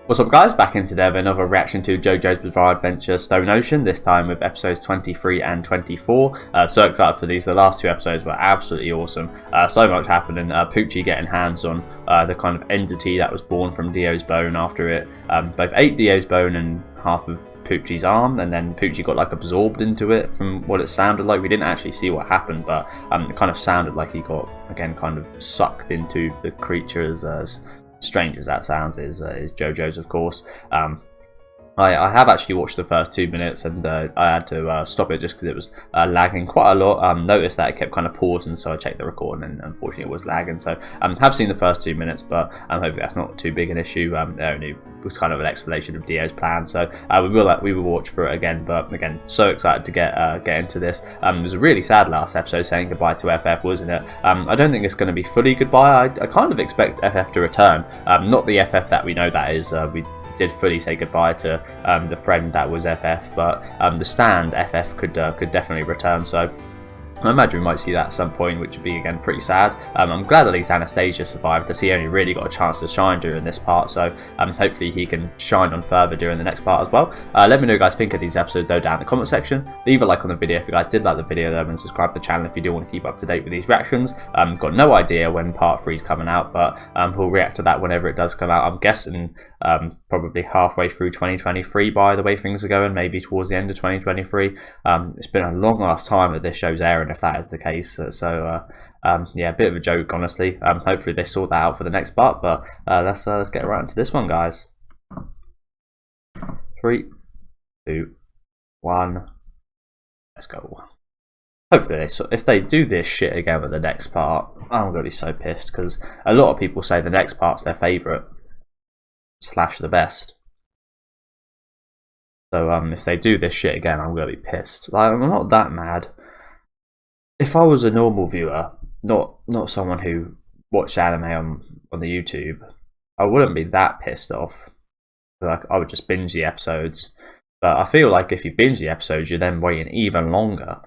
What's up guys, back in today with another reaction to JoJo's Bizarre Adventure Stone Ocean, this time with episodes 23 and 24. So excited for these, the last two episodes were absolutely awesome. So much happening, Pucci getting hands on the kind of entity that was born from Dio's bone after it both ate Dio's bone and half of Pucci's arm, and then Pucci got like absorbed into it from what it sounded like. We didn't actually see what happened, but it kind of sounded like he got, again, kind of sucked into the creature as strange as that sounds, is JoJo's, of course. I have actually watched the first 2 minutes, and I had to stop it just because it was lagging quite a lot. Noticed that it kept kind of pausing, so I checked the recording, and unfortunately it was lagging. So have seen the first 2 minutes, but hopefully that's not too big an issue. It only was kind of an explanation of Dio's plan, so we will watch for it again. But again, so excited to get into this. It was a really sad last episode, saying goodbye to FF, wasn't it? I don't think it's going to be fully goodbye. I kind of expect FF to return, not the FF that we know that is. We did fully say goodbye to the friend that was FF, but the stand FF could definitely return, so I imagine we might see that at some point, which would be, again, pretty sad. I'm glad at least Anastasia survived, as he only really got a chance to shine during this part, so hopefully he can shine on further during the next part as well. Let me know what you guys think of these episodes though down in the comment section. Leave a like on the video if you guys did like the video though, and subscribe to the channel if you do want to keep up to date with these reactions. Got no idea when part 3 is coming out, but we'll react to that whenever it does come out. I'm guessing probably halfway through 2023 by the way things are going, maybe towards the end of 2023. It's been a long last time that this show's airing, if that is the case, so yeah, a bit of a joke, honestly. Hopefully they sort that out for the next part, but let's get right into this one, guys. 3, 2, 1, let's go. Hopefully if they do this shit again with the next part, I'm gonna be so pissed, because a lot of people say the next part's their favourite / the best. So if they do this shit again, I'm gonna be pissed. Like, I'm not that mad. If I was a normal viewer, not someone who watched anime on the YouTube, I wouldn't be that pissed off. Like, I would just binge the episodes. But I feel like if you binge the episodes, you're then waiting even longer.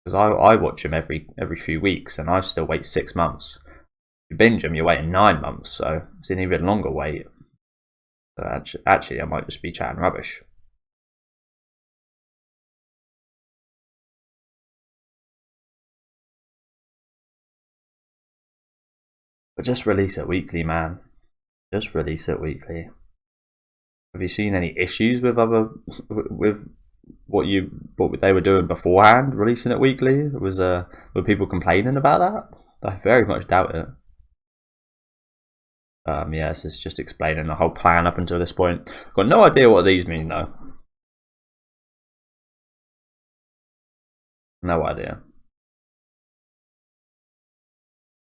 Because I watch them every few weeks, and I still wait 6 months. If you binge them, you're waiting 9 months, so it's an even longer wait. So actually, I might just be chatting rubbish. But just release it weekly, man. Just release it weekly. Have you seen any issues with what they were doing beforehand, releasing it weekly? Were people complaining about that? I very much doubt it. Yeah, this is just explaining the whole plan up until this point. Got no idea what these mean though. No idea.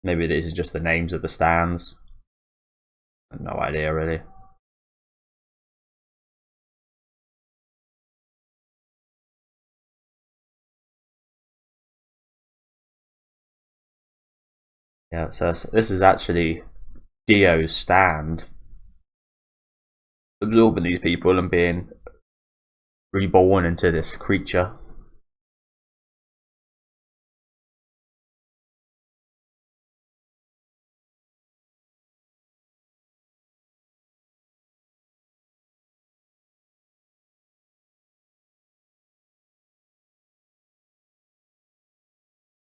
Maybe these are just the names of the stands. No idea, really. Yeah, so this is actually Dio's stand, absorbing these people and being reborn into this creature.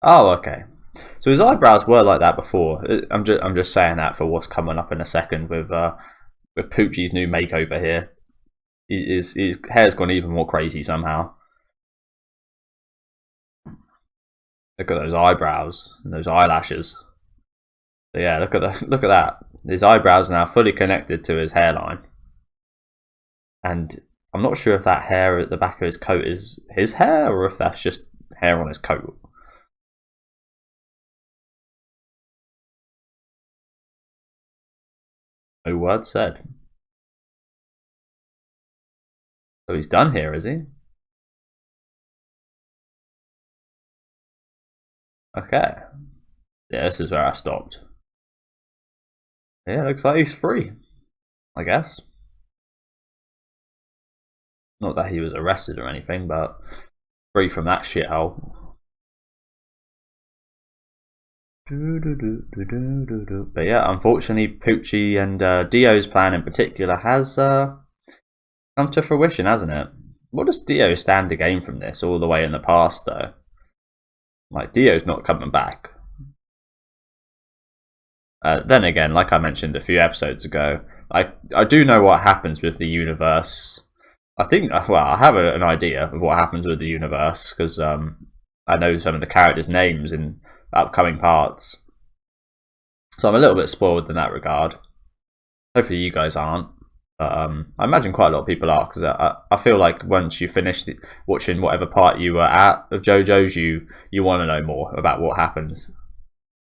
Oh, okay. So his eyebrows were like that before. I'm just saying that for what's coming up in a second with Pucci's new makeover here. His hair's gone even more crazy somehow. Look at those eyebrows and those eyelashes. So yeah, look at that. His eyebrows are now fully connected to his hairline, and I'm not sure if that hair at the back of his coat is his hair or if that's just hair on his coat. No word said. So he's done here, is he? Okay. Yeah, this is where I stopped. Yeah, looks like he's free, I guess. Not that he was arrested or anything, but free from that shithole. But yeah, unfortunately, Pucci and Dio's plan in particular has come to fruition, hasn't it? What does Dio stand to gain from this all the way in the past, though? Like, Dio's not coming back. Then again, like I mentioned a few episodes ago, I do know what happens with the universe. I think, well, I have an idea of what happens with the universe because I know some of the characters' names in upcoming parts. So I'm a little bit spoiled in that regard. Hopefully you guys aren't. But I imagine quite a lot of people are because I feel like once you finish watching whatever part you were at of JoJo's, you want to know more about what happens.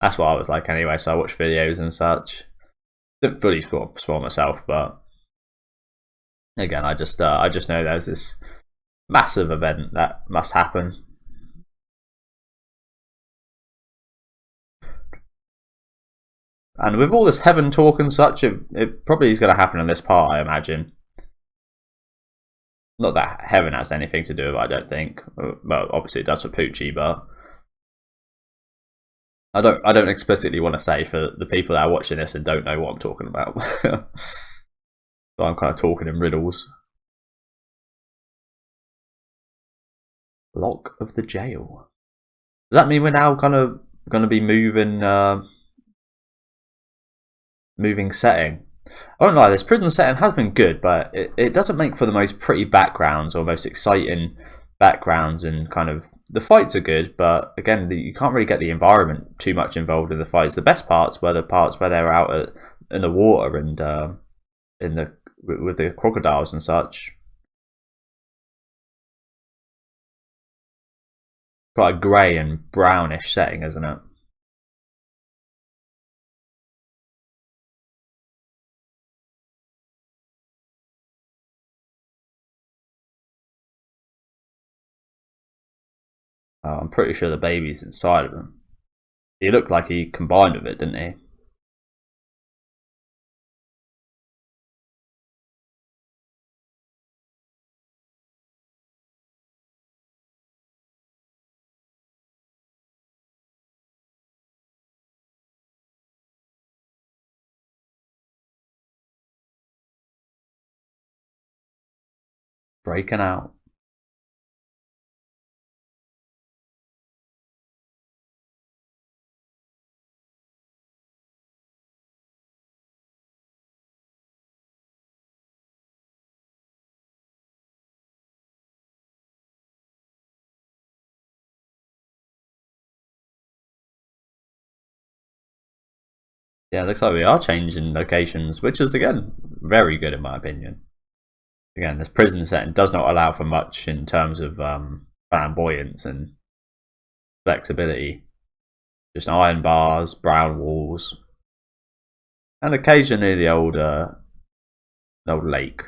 That's what I was like anyway, so I watched videos and such. Didn't fully spoil myself, but again, I just know there's this massive event that must happen. And with all this heaven talk and such, it probably is going to happen in this part, I imagine. Not that heaven has anything to do with it, I don't think. Well, obviously it does for Pucci, but I don't explicitly want to say for the people that are watching this and don't know what I'm talking about. So I'm kind of talking in riddles. Lock of the jail. Does that mean we're now kind of going to be moving setting? I don't lie, this prison setting has been good, but it doesn't make for the most pretty backgrounds or most exciting backgrounds, and kind of the fights are good, but again, you can't really get the environment too much involved in the fights. The best parts were the parts where they were out in the water and with the crocodiles and such. Quite a grey and brownish setting, isn't it? I'm pretty sure the baby's inside of him. He looked like he combined with it, didn't he? Breaking out. Yeah, looks like we are changing locations, which is again very good in my opinion. Again, this prison setting does not allow for much in terms of flamboyance and flexibility. Just iron bars, brown walls, and occasionally the old lake.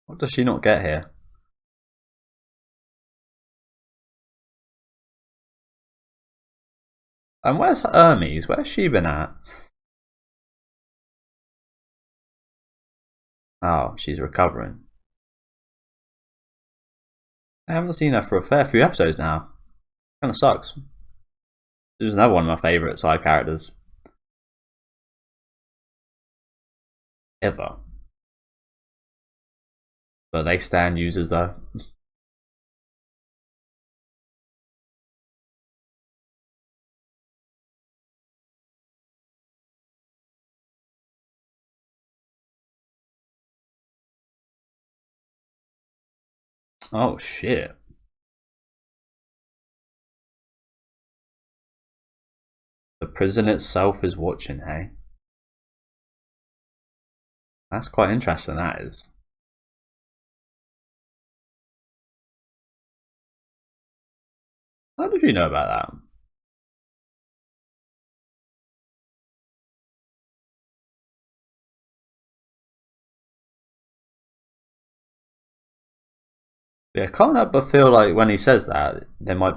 What does she not get here? And where's Hermes? Where's she been at? Oh, she's recovering. I haven't seen her for a fair few episodes now. Kind of sucks. She's another one of my favourite side characters ever. But they stand users though. Oh shit. The prison itself is watching, hey? That's quite interesting, that is. How did you know about that? Yeah, I can't help but feel like when he says that, they might.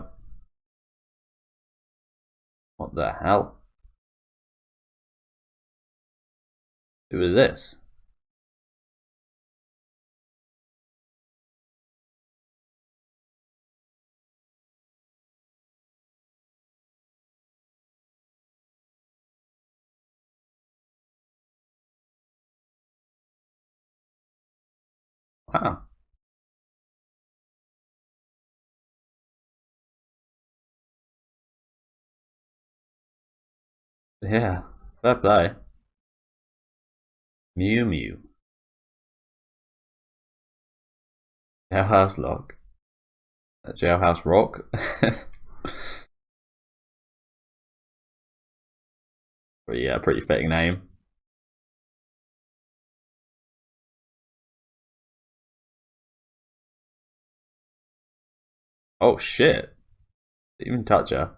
What the hell? Who is this? Wow. Yeah, fair play. Mew Mew. Jailhouse Lock. Jailhouse Rock. Yeah, pretty fitting name. Oh shit. Didn't even touch her.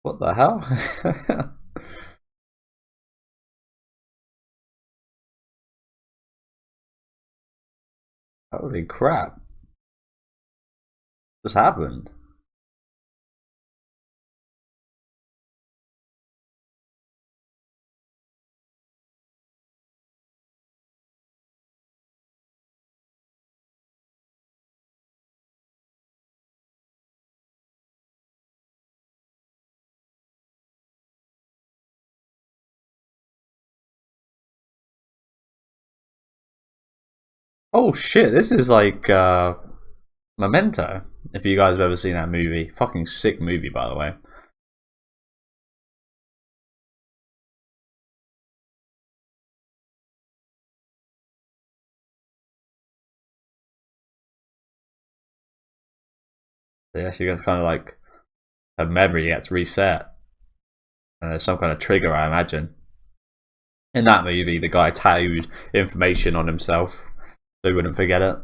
What the hell? Holy crap. Just happened. Oh shit, this is like Memento. If you guys have ever seen that movie. Fucking sick movie, by the way. So yeah, she gets kind of like her memory gets reset. And there's some kind of trigger, I imagine. In that movie, the guy tattooed information on himself so he wouldn't forget it.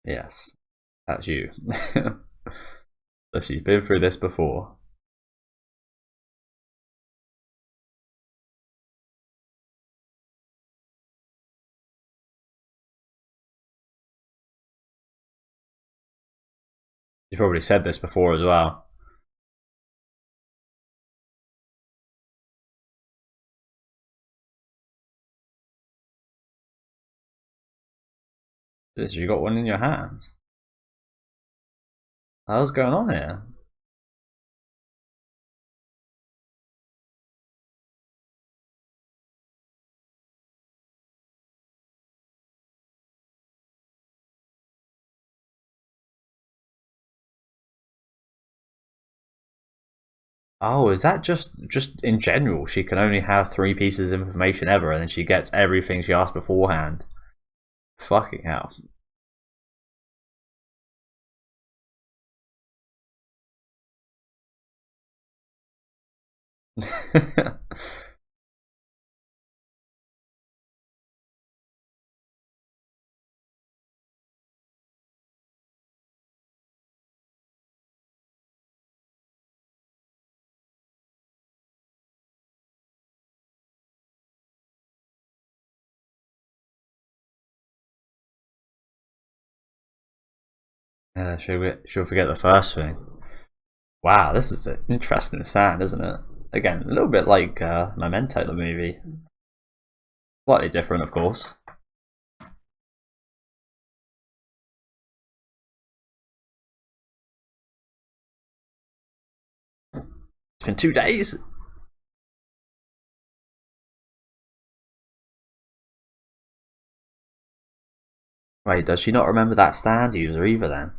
Yes, that's you. So she's been through this before. She's probably said this before as well. This, you got one in your hands. What's going on here? Oh, is that just in general? She can only have three pieces of information ever, and then she gets everything she asked beforehand. Fucking hell. Yeah, she'll forget the first thing. Wow, this is an interesting sound, isn't it? Again, a little bit like Memento, the movie. Slightly different, of course. It's been 2 days. Wait, does she not remember that stand user either then?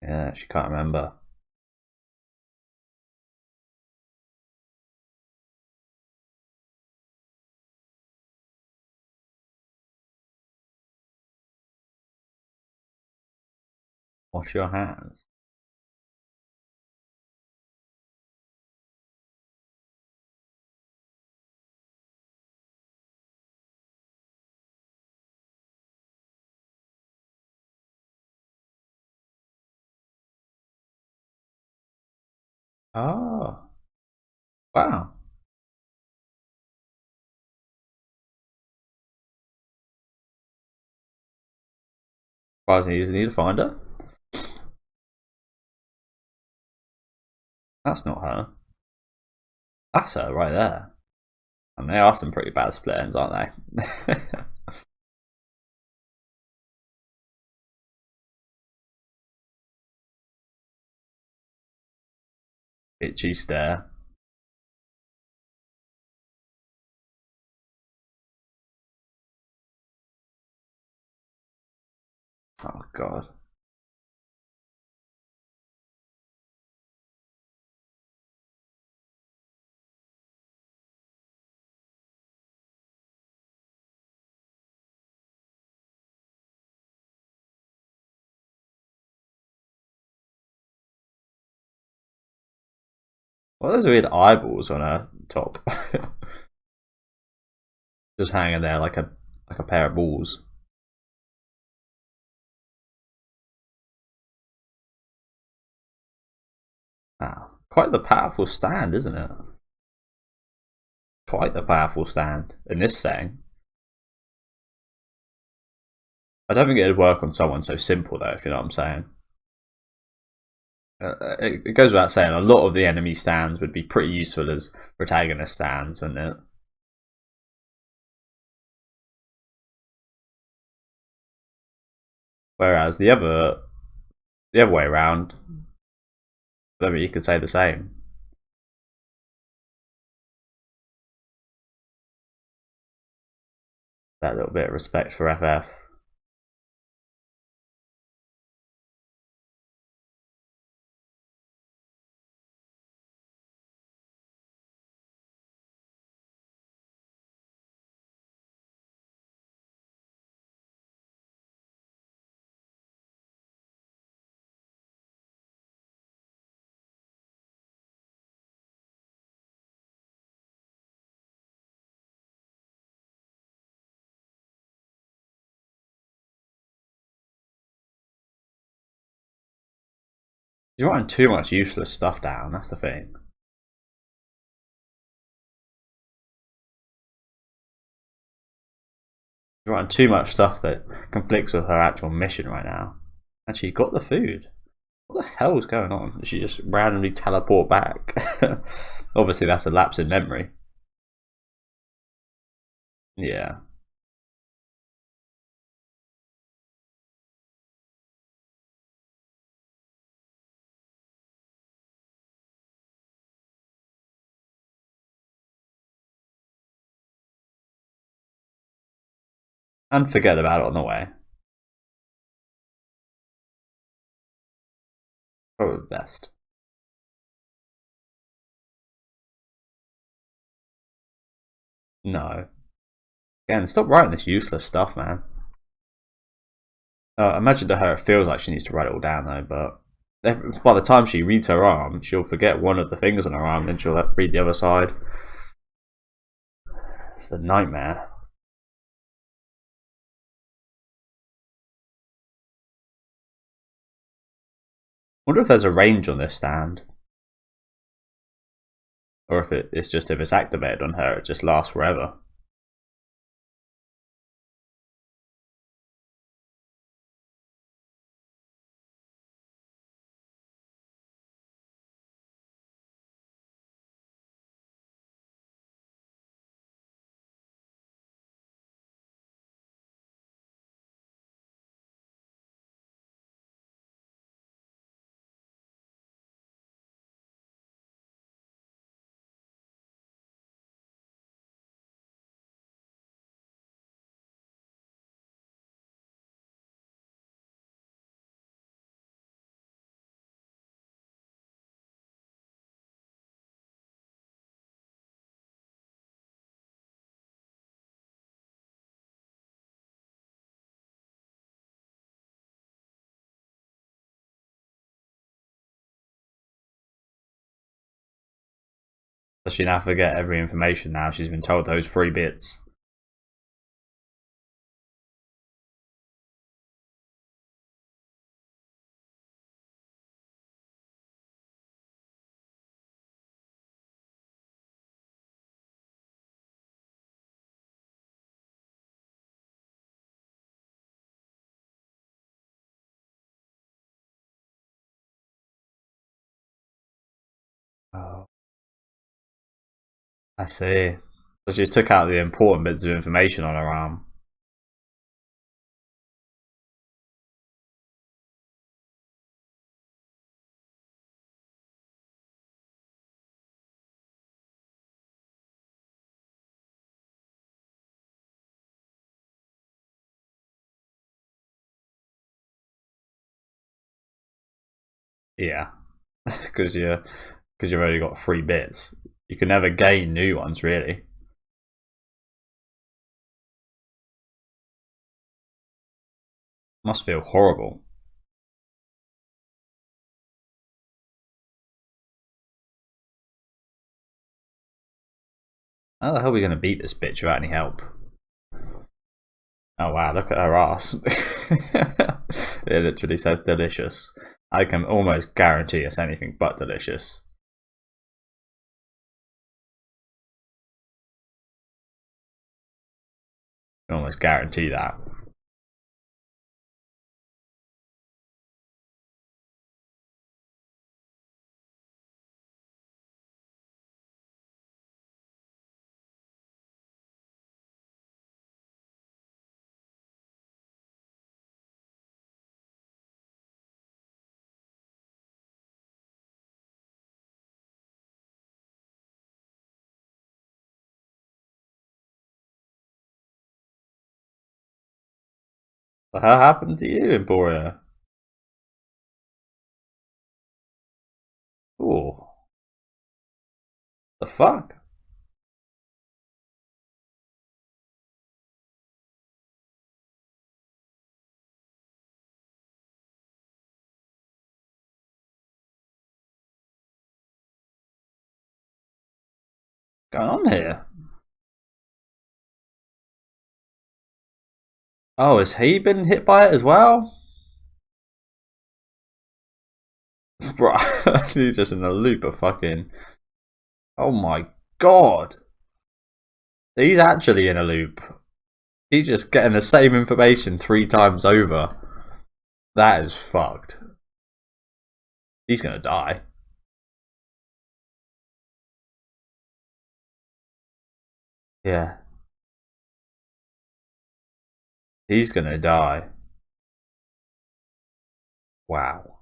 Yeah, she can't remember. Wash your hands. Oh, wow. Surprisingly easy to find her. That's not her. That's her right there. And they are some pretty bad split ends, aren't they? Itchy stare. Oh god. Well, those weird eyeballs on her top. Just hanging there like a pair of balls. Wow. Quite the powerful stand, isn't it? Quite the powerful stand in this setting. I don't think it'd work on someone so simple though, if you know what I'm saying. It goes without saying, a lot of the enemy stands would be pretty useful as protagonist stands, wouldn't it? Whereas the other way around, I mean, you could say the same. That little bit of respect for FF. You're writing too much useless stuff down, that's the thing. You're writing too much stuff that conflicts with her actual mission right now. And she got the food. What the hell is going on? Did she just randomly teleport back? Obviously, that's a lapse in memory. Yeah. And forget about it on the way. Probably best. No. Again, stop writing this useless stuff, man. Imagine to her it feels like she needs to write it all down though, but by the time she reads her arm, she'll forget one of the fingers on her arm, and she'll read the other side. It's a nightmare. I wonder if there's a range on this stand, or if it's just if it's activated on her, it just lasts forever. Does she now forget every information now she's been told those 3 bits? Oh, I see. So she took out the important bits of information on her arm. Yeah, because you've already got 3 bits. You can never gain new ones, really. Must feel horrible. How the hell are we going to beat this bitch without any help? Oh wow, look at her ass. It literally says delicious. I can almost guarantee it's anything but delicious. I can almost guarantee that. What the hell happened to you, Emporia? Ooh. The fuck? What's going on here? Oh, has he been hit by it as well? Bro, he's just in a loop of fucking. Oh my god. He's actually in a loop. He's just getting the same information 3 times over. That is fucked. He's gonna die. Yeah. He's gonna die. Wow.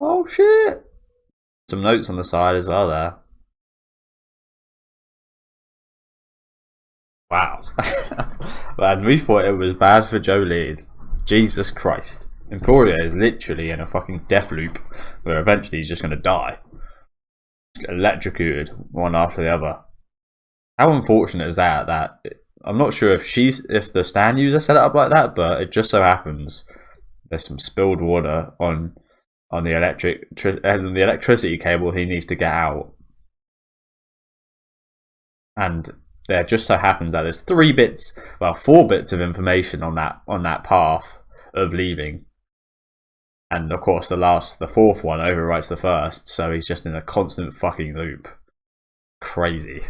Oh shit! Some notes on the side as well there. Wow. Man, we thought it was bad for Joleyn. Jesus Christ. Emporia is literally in a fucking death loop where eventually he's just gonna die. Electrocuted one after the other. How unfortunate is that? That I'm not sure if the stand user set it up like that, but it just so happens there's some spilled water on the electricity cable he needs to get out, and there just so happens that there's 4 bits of information on that path of leaving, and of course the 4th one overwrites the first, so he's just in a constant fucking loop. Crazy.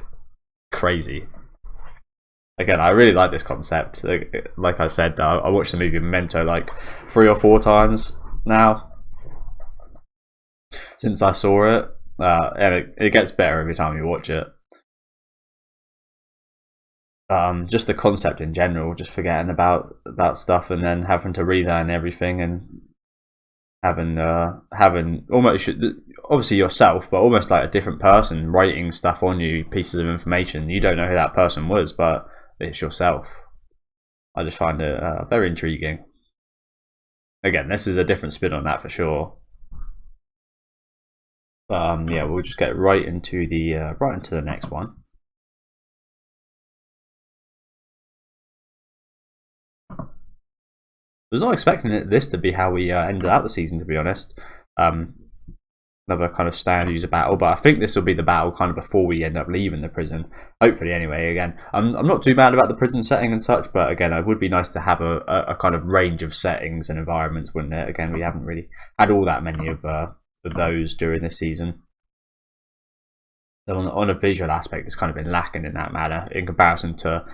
Again, I really like this concept. Like I said, I watched the movie Memento like 3 or 4 times now since I saw it, and it gets better every time you watch it. Just the concept in general, just forgetting about stuff and then having to relearn everything, and having almost, obviously yourself, but almost like a different person writing stuff on you, pieces of information. You don't know who that person was, but it's yourself. I just find it very intriguing. again, this is a different spin on that for sure. But yeah, we'll just get right into the next one. I was not expecting this to be how we ended out the season, to be honest. Another kind of standard user battle, but I think this will be the battle kind of before we end up leaving the prison. Hopefully, anyway. Again, I'm not too mad about the prison setting and such, but again, it would be nice to have a kind of range of settings and environments, wouldn't it? Again, we haven't really had all that many of those during this season. So on a visual aspect, it's kind of been lacking in that manner in comparison to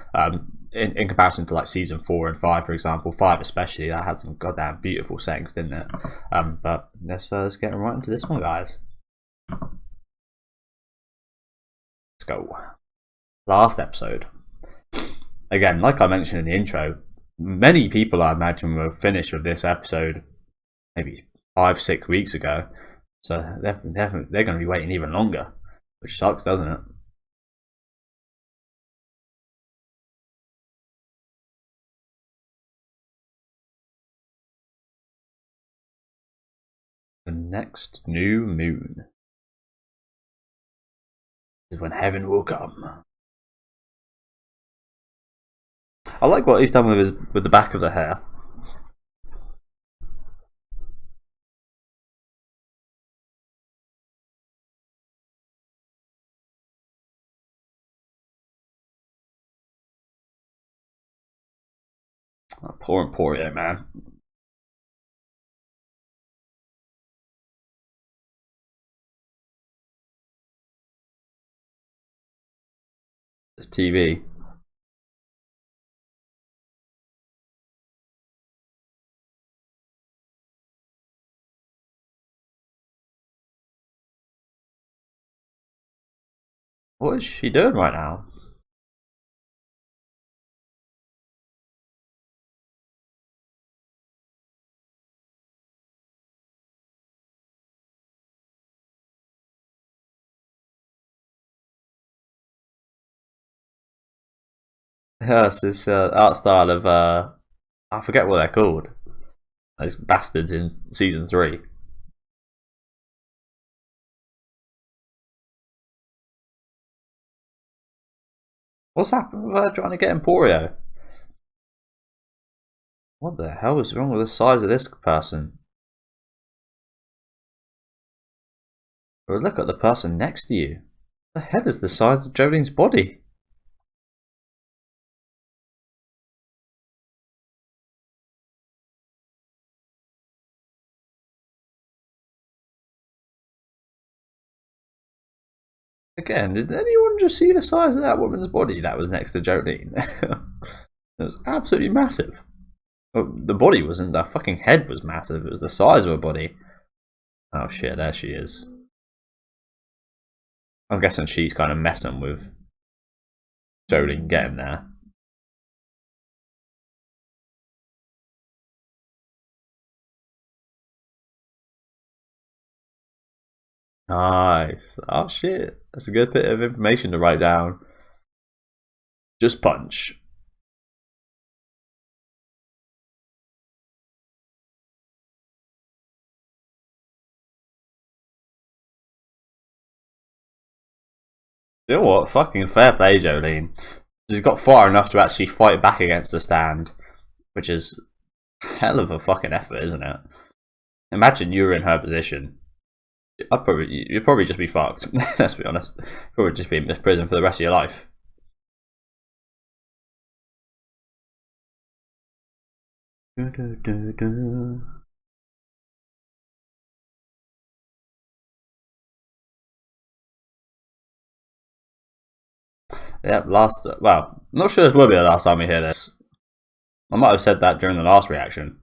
in comparison to like season 4 and 5, for example. 5 especially, that had some goddamn beautiful settings, didn't it? But let's get right into this one, guys. Let's go. Last episode. Again, like I mentioned in the intro, many people I imagine were finished with this episode maybe 5-6 weeks ago. So they're going to be waiting even longer. Which sucks, doesn't it? The next new moon is when heaven will come. I like what he's done with the back of the hair. Oh, poor Emporio, man. It's TV. What is she doing right now? Yes, this art style of I forget what they're called. Those bastards in season 3. What's happened with her trying to get Emporio? What the hell is wrong with the size of this person? Or look at the person next to you. The head is the size of Joleyn's body. Again, did anyone just see the size of that woman's body that was next to Joleyn? It was absolutely massive. Well, the body wasn't, the fucking head was massive, it was the size of her body. Oh shit, there she is. I'm guessing she's kind of messing with Joleyn getting there. Nice. Oh shit, that's a good bit of information to write down. Just punch. You know what? Fucking fair play, Joleyn. She's got far enough to actually fight back against the stand, which is hell of a fucking effort, isn't it? Imagine you were in her position. You'd probably just be fucked. Let's be honest. You'd probably just be in this prison for the rest of your life. Yep, well, I'm not sure this will be the last time we hear this. I might have said that during the last reaction,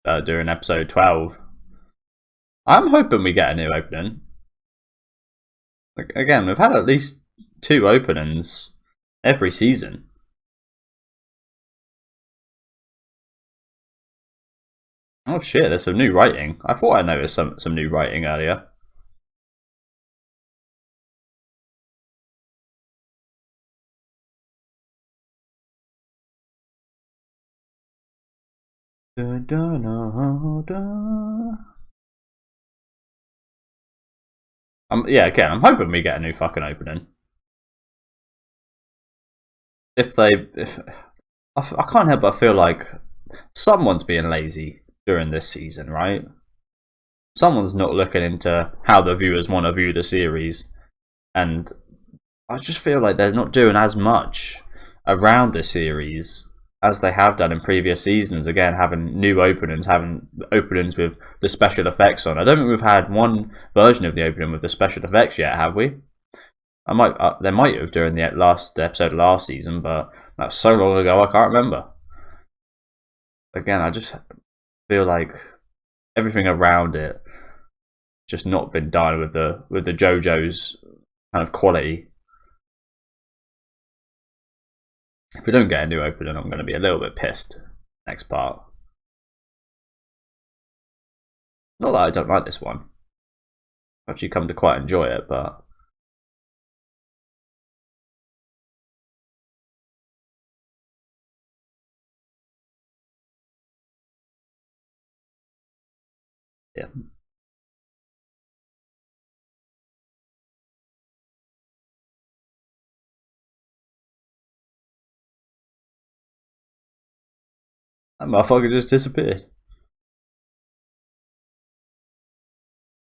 during episode 12. I'm hoping we get a new opening. Again, we've had at least 2 openings every season. Oh shit, there's some new writing. I thought I noticed some new writing earlier. Yeah, again, I'm hoping we get a new fucking opening. If I can't help but feel like someone's being lazy during this season, right? Someone's not looking into how the viewers want to view the series, and I just feel like they're not doing as much around the series as they have done in previous seasons. Again, having new openings, having openings with the special effects on. I don't think we've had one version of the opening with the special effects yet, have we? There might have during the last episode of last season, but that's so long ago I can't remember. Again, I just feel like everything around it just not been done with the JoJo's kind of quality. If we don't get a new opening, I'm going to be a little bit pissed next part. Not that I don't like this one. I've actually come to quite enjoy it, but yeah. That motherfucker just disappeared.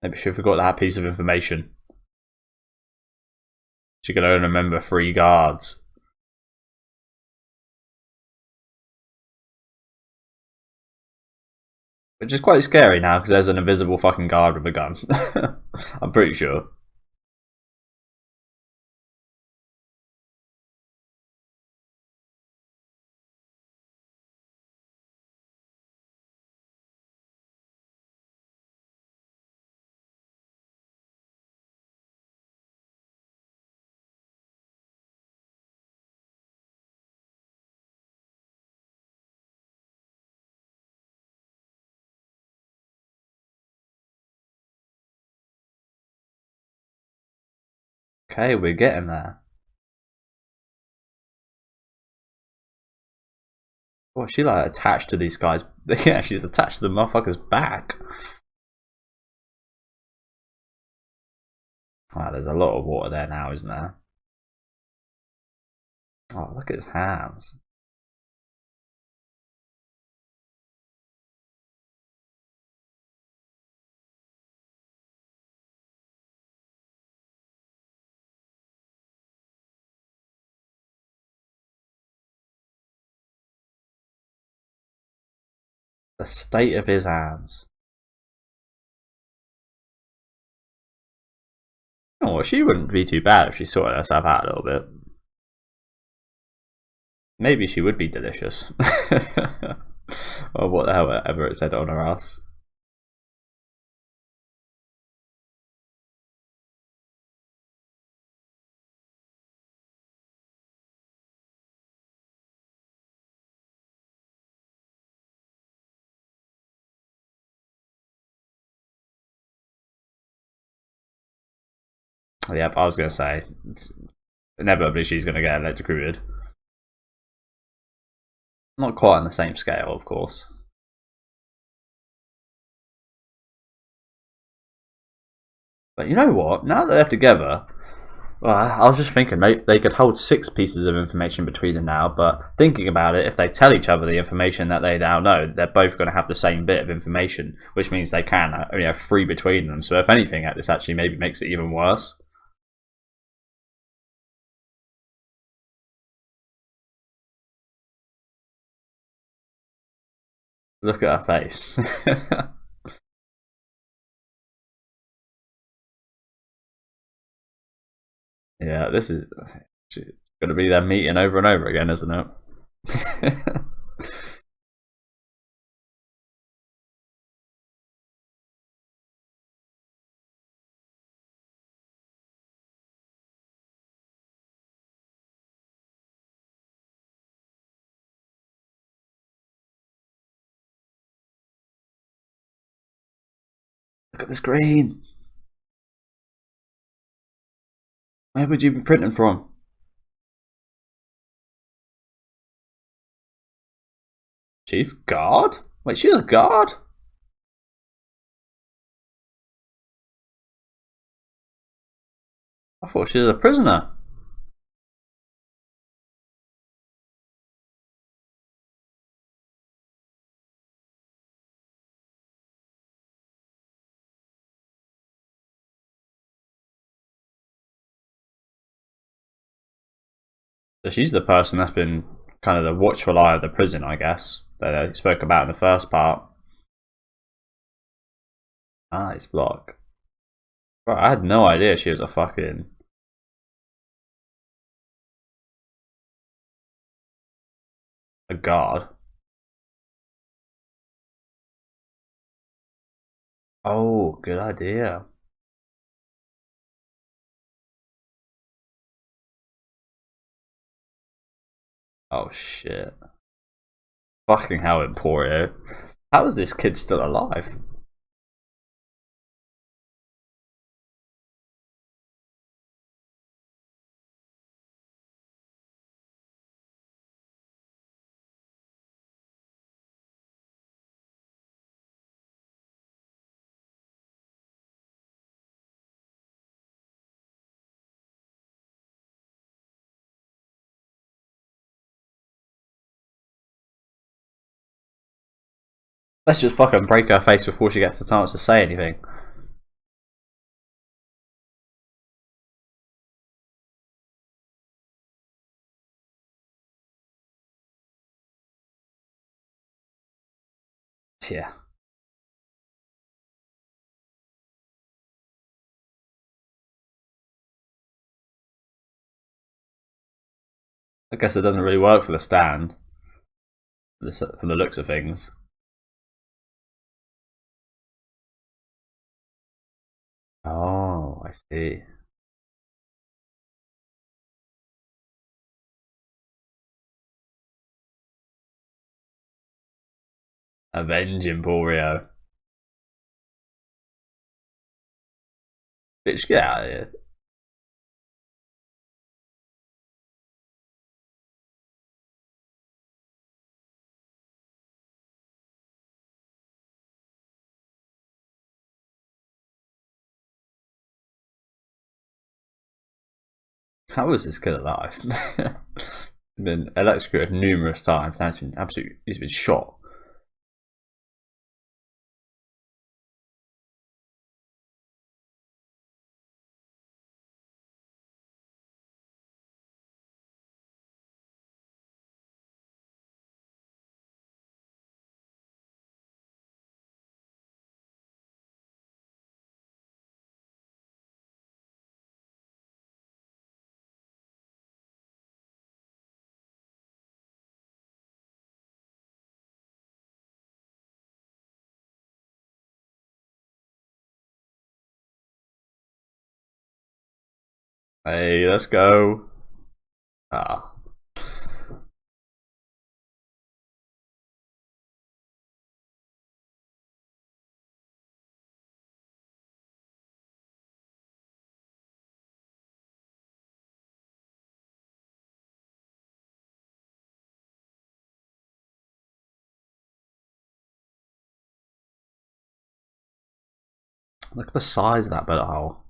Maybe she forgot that piece of information. She can only remember 3 guards. Which is quite scary now because there's an invisible fucking guard with a gun. I'm pretty sure. Okay, we're getting there. Well, she like attached to these guys. Yeah, she's attached to the motherfucker's back. Wow, there's a lot of water there now, isn't there? Oh, look at his hands. The state of his hands. Oh, she wouldn't be too bad if she sorted herself out a little bit. Maybe she would be delicious. Or what the hell ever it said on her ass. Yep, I was going to say, inevitably she's going to get electrocuted. Not quite on the same scale, of course. But you know what? Now that they're together, well, I was just thinking they could hold 6 pieces of information between them now, but thinking about it, if they tell each other the information that they now know, they're both going to have the same bit of information, which means they can only have 3 between them. So if anything, this actually maybe makes it even worse. Look at her face. Yeah, this is going to be their meeting over and over again, isn't it? Look at the screen. Where would you be printing from? Chief Guard? Wait, she's a guard? I thought she was a prisoner. So she's the person that's been kind of the watchful eye of the prison, I guess, that I spoke about in the first part. Ah, it's block. Bro, I had no idea she was a fucking a guard. Oh, good idea. Oh shit. Fucking hell, Emporio. How is this kid still alive? Let's just fucking break her face before she gets the chance to say anything. Yeah. I guess it doesn't really work for the stand, from the looks of things. Oh, I see. Avenge Emporio. Bitch, get out of here. How is this kid alive? He's been electrocuted numerous times. Now he's been shot. Hey, let's go. Ah. Look at the size of that bullet hole.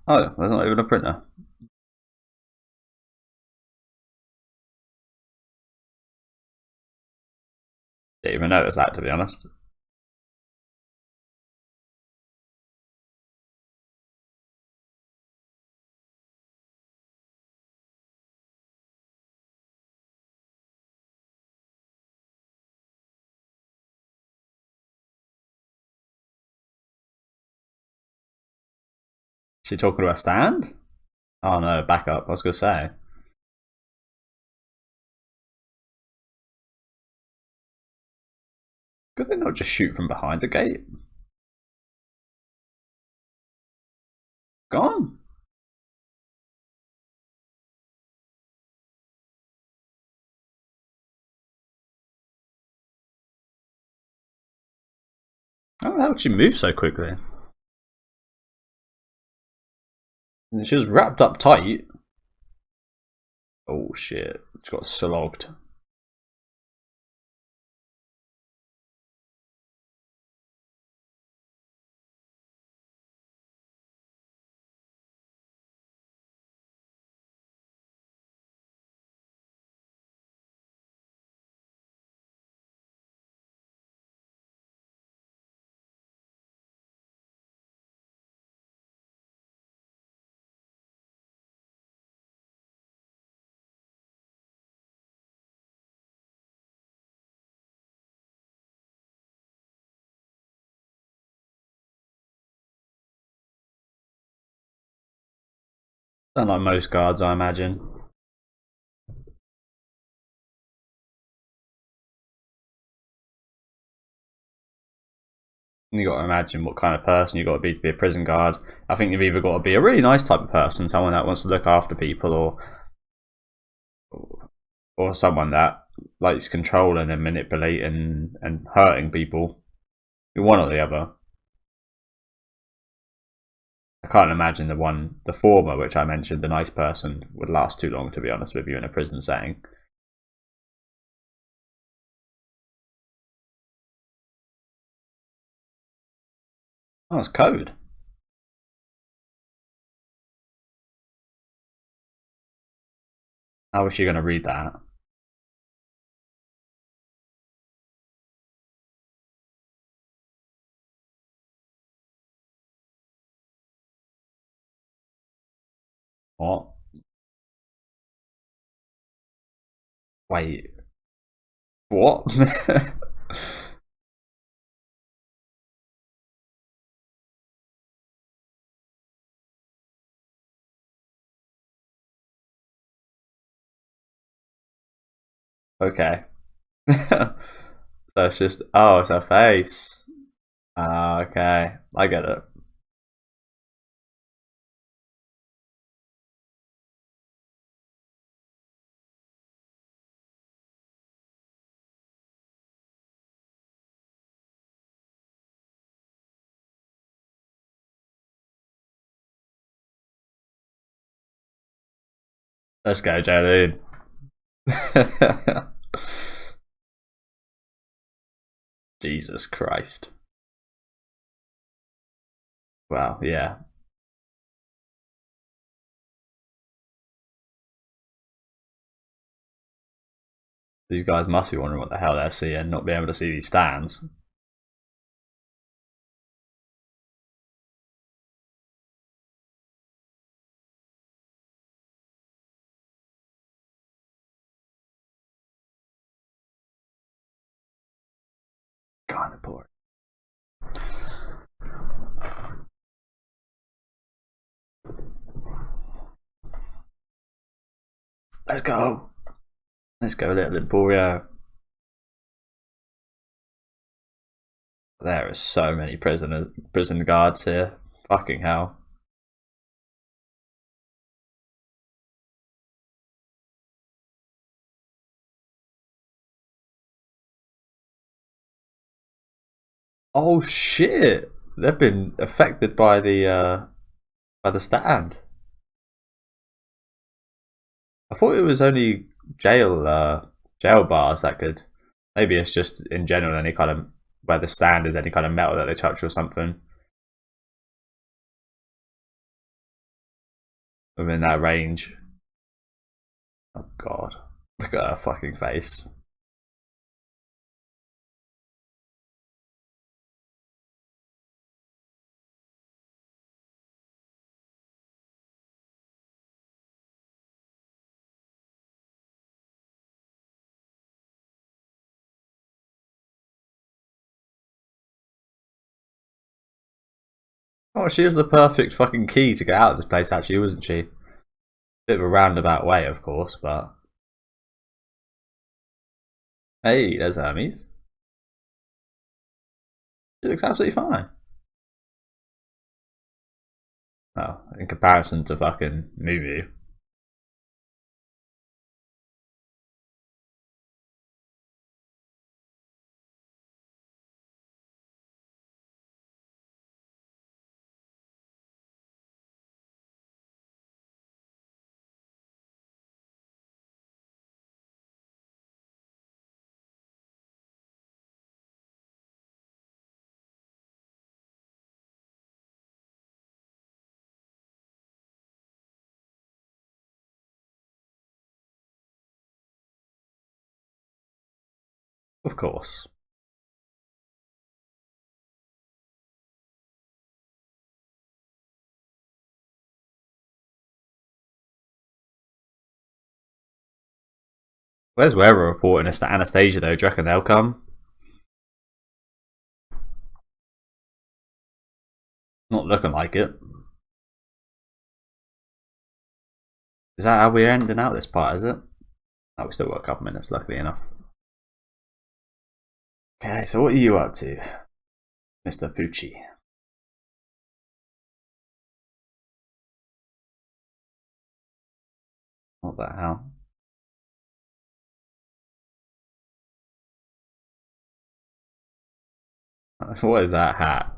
Oh, there's not even a printer. Didn't even notice that, to be honest. Is she talking to a stand? Oh no, back up. I was gonna say. Could they not just shoot from behind the gate? Gone. How the hell did she move so quickly? And she was wrapped up tight. Oh shit, she got slogged. Unlike most guards, I imagine. You got to imagine what kind of person you got to be a prison guard. I think you've either got to be a really nice type of person, someone that wants to look after people, or someone that likes controlling and manipulating and hurting people. One or the other. I can't imagine the former, which I mentioned, the nice person, would last too long, to be honest with you, in a prison setting. Oh, it's code. How was she going to read that? What? Wait. What? Okay. So it's just, oh, it's her face. Ah, okay. I get it. Let's go, Joleyn. Jesus Christ. Wow, yeah. These guys must be wondering what the hell they're seeing, not being able to see these stands. Kind of poor. Let's go. Let's go, little Emporio. There are so many prison guards here. Fucking hell. Oh shit! They've been affected by the stand. I thought it was only jail bars that could. Maybe it's just in general any kind of where the stand is any kind of metal that they touch or something within that range. Oh god, look at her fucking face. Oh, she was the perfect fucking key to get out of this place, actually, wasn't she? Bit of a roundabout way, of course, but hey, there's Hermes. She looks absolutely fine. Well, in comparison to fucking Moo. Of course. Where's Weather Report and Anastasia though? Do you reckon they'll come? Not looking like it. Is that how we're ending out this part, is it? Oh, we still got a couple minutes, luckily enough. Okay, so what are you up to, Mr. Pucci? What the hell? What is that hat?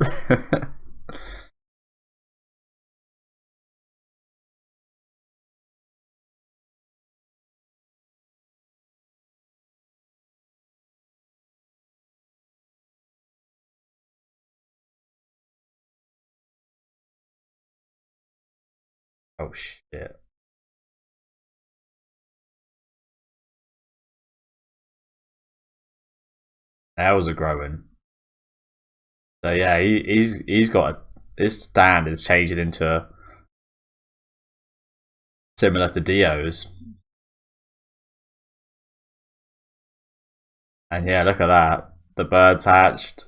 Oh shit. Nails are growing. So yeah, he's got his stand is changing into similar to Dio's. And yeah, look at that. The bird's hatched.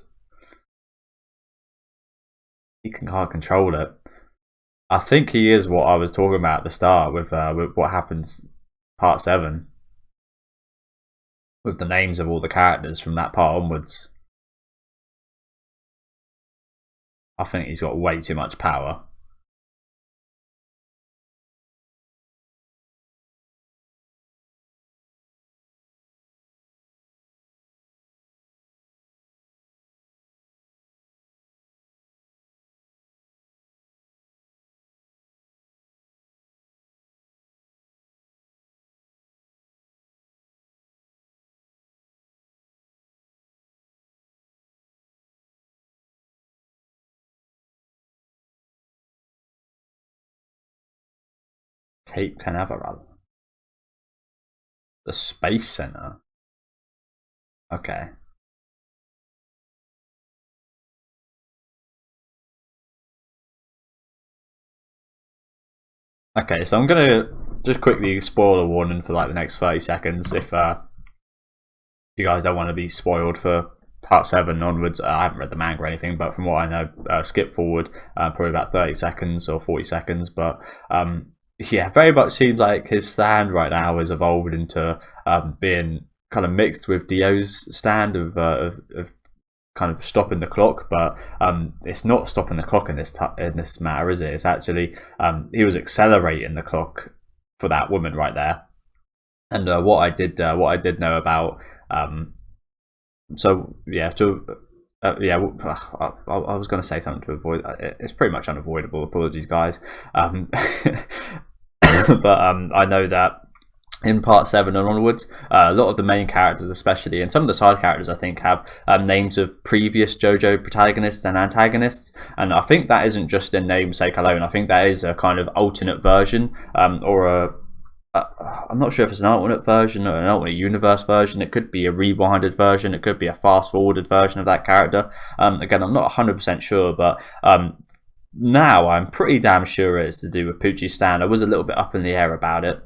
He can't control it. I think he is what I was talking about at the start with what happens part 7. With the names of all the characters from that part onwards. I think he's got way too much power. Cape Canaveral. The Space Center. Okay. Okay, so I'm gonna just quickly spoil a warning for like the next 30 seconds if you guys don't want to be spoiled for part 7 onwards. I haven't read the manga or anything, but from what I know, skip forward probably about 30 seconds or 40 seconds. But yeah, very much seems like his stand right now has evolved into being kind of mixed with Dio's stand of kind of stopping the clock, but it's not stopping the clock in this matter, is it? It's actually he was accelerating the clock for that woman right there. And what I did know about so yeah, to yeah, I was going to say something to avoid. It's pretty much unavoidable. Apologies, guys. But I know that in part 7 and onwards, a lot of the main characters, especially, and some of the side characters, I think, have names of previous JoJo protagonists and antagonists. And I think that isn't just in namesake alone. I think that is a kind of alternate version, or a I'm not sure if it's an alternate version or an alternate universe version. It could be a rewinded version. It could be a fast forwarded version of that character. Again, I'm not 100% sure, but now I'm pretty damn sure it's to do with Pucci Stan. I was a little bit up in the air about it,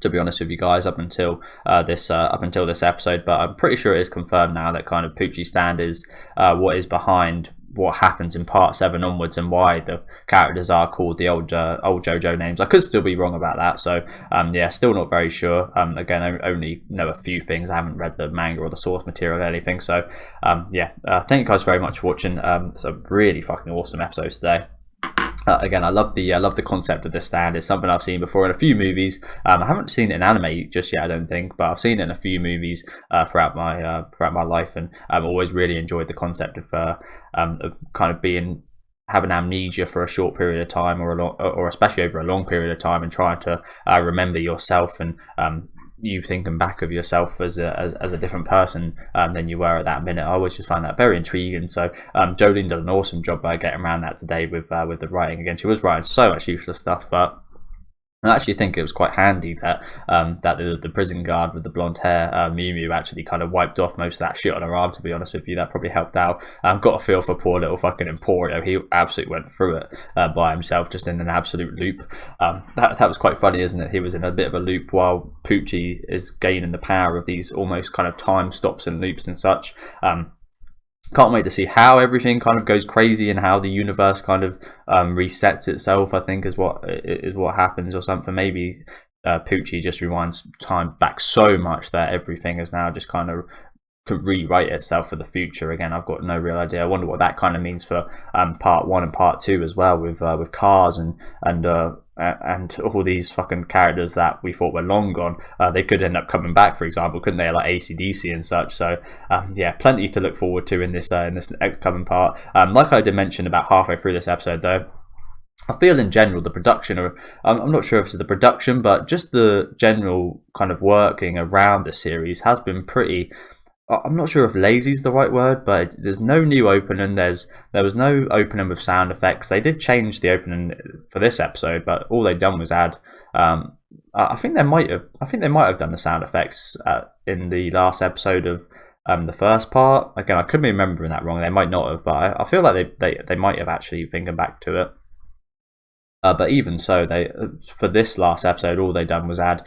to be honest with you guys, up until this episode, but I'm pretty sure it is confirmed now that kind of Pucci Stand is what is behind what happens in part 7 onwards, and why the characters are called the old JoJo names. I could still be wrong about that, so yeah, still not very sure. Again, I only know a few things. I haven't read the manga or the source material or anything, so yeah, thank you guys very much for watching. Some really fucking awesome episodes today. Again, I love the concept of this stand. It's something I've seen before in a few movies. I haven't seen it in anime just yet, I don't think, but I've seen it in a few movies throughout my life, and I've always really enjoyed the concept of kind of having amnesia for a short period of time, or especially over a long period of time, and trying to remember yourself, and you thinking back of yourself as a different person than you were at that minute. I always just find that very intriguing. So Joleyn did an awesome job by getting around that today with the writing. Again, she was writing so much useless stuff, but I actually think it was quite handy that that the prison guard with the blonde hair, Mew Mew, actually kind of wiped off most of that shit on her arm. To be honest with you, that probably helped out. Got a feel for poor little fucking Emporio. He absolutely went through it by himself, just in an absolute loop. That was quite funny, isn't it? He was in a bit of a loop while Pucci is gaining the power of these almost kind of time stops and loops and such. Can't wait to see how everything kind of goes crazy and how the universe kind of resets itself. I think is what happens or something. Maybe Pucci just rewinds time back so much that everything is now just kind of could rewrite itself for the future again. I've got no real idea. I wonder what that kind of means for part 1 and part 2 as well, with cars and all these fucking characters that we thought were long gone. They could end up coming back, for example, couldn't they, like AC/DC and such. So yeah, plenty to look forward to in this upcoming part. Like I did mention about halfway through this episode though, I feel in general the production, or I'm not sure if it's the production, but just the general kind of working around the series has been pretty, I'm not sure if lazy is the right word, but there's no new opening. There was no opening with sound effects. They did change the opening for this episode, but all they'd done was add. I think they might have done the sound effects in the last episode of the first part. Again, I could be remembering that wrong. They might not have, but I feel like they might have actually thinking back to it. But even so, they for this last episode, all they done was add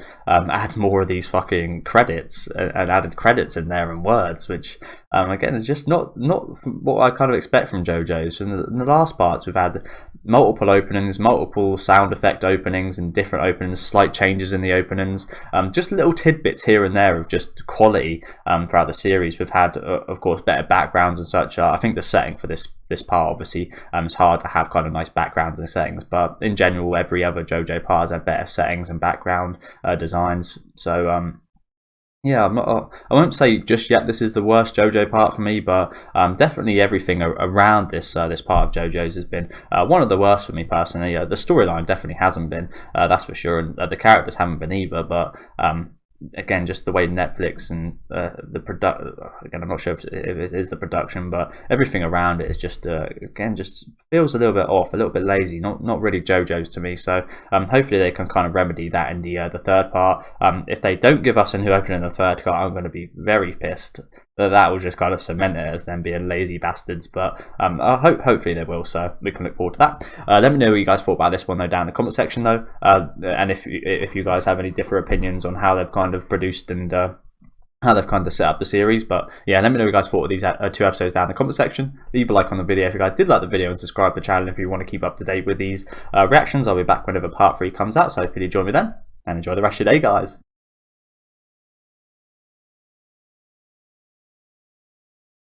more of these fucking credits and added credits in there and words, which again is just not what I kind of expect from JoJo's. In the last parts, we've had multiple openings, multiple sound effect openings, and different openings, slight changes in the openings, just little tidbits here and there of just quality throughout the series. We've had, of course, better backgrounds and such. I think the setting for this part, obviously, it's hard to have kind of nice backgrounds and settings, but in general, every other JoJo part has had better settings and background designs. So yeah, I won't say just yet this is the worst JoJo part for me, but definitely everything around this this part of JoJo's has been one of the worst for me personally. The storyline definitely hasn't been, that's for sure, and the characters haven't been either, but again, just the way Netflix and the production, again, I'm not sure if it is the production, but everything around it is just again, just feels a little bit off, a little bit lazy, not really JoJo's to me. So hopefully they can kind of remedy that in the third part. If they don't give us a new opening in the third part, I'm going to be very pissed. That will just kind of cement it as them being lazy bastards, but hopefully they will, so we can look forward to that. Let me know what you guys thought about this one though down in the comment section though, and if you guys have any different opinions on how they've kind of produced and how they've kind of set up the series. But yeah, let me know what you guys thought of these 2 episodes down in the comment section. Leave a like on the video if you guys did like the video, and subscribe to the channel if you want to keep up to date with these reactions. I'll be back whenever part 3 comes out, so hopefully join me then, and enjoy the rest of your day, guys.